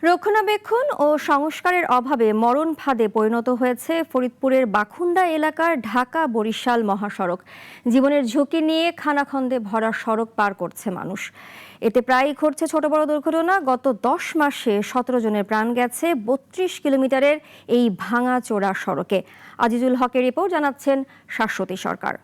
রক্ষণাবেক্ষণ ও সংস্কারের অভাবে মরণ ফাঁদে পরিণত হয়েছে ফরিদপুরের বাখুন্ডা এলাকার ঢাকা-বরিশাল মহাসড়ক। জীবনের ঝুঁকি নিয়ে খানাখন্দে ভরা সড়ক পার করছে মানুষ। এতে প্রায়ই ঘটছে ছোট বড় দুর্ঘটনা। গত 10 মাসে 17 জনের প্রাণ গেছে 32 কিলোমিটারের এই ভাঙাচোরা সড়কে। আজিজুল হকের রিপোর্ট, জানাচ্ছেন শাশ্বতী সরকার।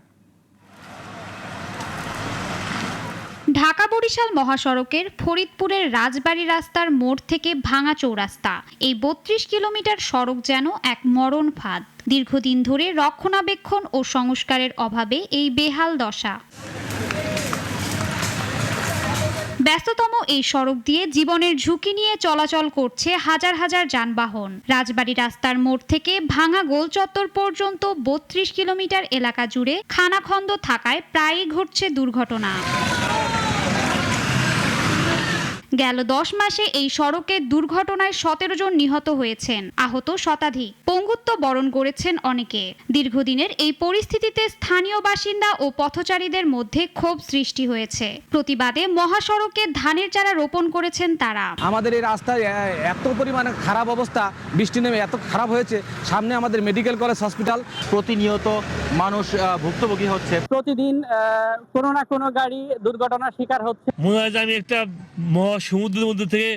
ঢাকা বরিশাল মহাসড়কের ফরিদপুরের রাজবাড়ী রাস্তার মোড় থেকে ভাঙা চৌরাস্তা, এই 32 কিলোমিটার সড়ক যেন এক মরণ ফাঁদ। দীর্ঘদিন ধরে রক্ষণাবেক্ষণ ও সংস্কারের অভাবে এই বেহাল দশা। ব্যস্ততম এই সড়ক দিয়ে জীবনের ঝুঁকি নিয়ে চলাচল করছে হাজার হাজার যানবাহন। রাজবাড়ী রাস্তার মোড় থেকে ভাঙা গোল চত্বর পর্যন্ত 32 কিলোমিটার এলাকা জুড়ে খানাখন্দ থাকায় প্রায়ই ঘটছে দুর্ঘটনা। গেল 10 মাসে এই সড়কে দুর্ঘটনায় 17 জন নিহত হয়েছেন, আহত শতাধিক, পঙ্গুত্ব বরণ করেছেন অনেকে। দীর্ঘদিনের এই পরিস্থিতিতে স্থানীয় বাসিন্দা ও পথচারীদের মধ্যে ক্ষোভ সৃষ্টি হয়েছে। প্রতিবাদে মহাসড়কে ধানের চারা রোপণ করেছেন তারা। আমাদের এই রাস্তায় এত পরিমাণে খারাপ অবস্থা, বৃষ্টি নেমে এত খারাপ হয়েছে, সামনে আমাদের মেডিকেল কলেজ হসপিটাল, প্রতিনিয়ত মানুষ ভুক্তভোগী হচ্ছে। প্রতিদিন কোনো না কোনো গাড়ি দুর্ঘটনার শিকার হচ্ছে। মনে হয় আমি একটা সমুদ্রের মধ্যে থেকে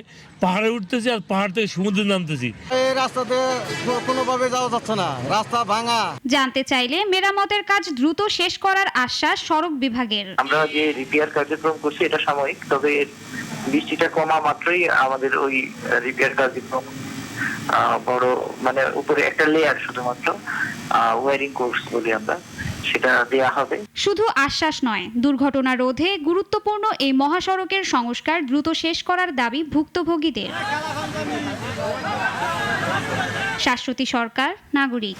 পাহাড়ে উঠতেছি আর পাহাড় থেকে সমুদ্রে নামতেছি। এই রাস্তাতে কোনোভাবে যাওয়া যাচ্ছে না, রাস্তা ভাঙা। জানতে চাইলে মেরামতের কাজ দ্রুত শেষ করার আশ্বাস সড়ক বিভাগের। আমরা যে রিপেয়ার কার্যক্রম করছি এটা সাময়িক, তবে বৃষ্টিটা কমা মাত্রই আমাদের ওই রিপেয়ার কার্যক্রম বড় মানে উপরে একটা লেয়ার শুধুমাত্র ওয়ারিং কোর্স বলি আমরা, সেটা দেয়া হবে। শুধু আশ্বাস নয়, দুর্ঘটনা রোধে গুরুত্বপূর্ণ এই মহাসড়কের সংস্কার দ্রুত শেষ করার দাবি ভুক্তভোগীদের। শাশ্বতী সরকার, নাগরিক।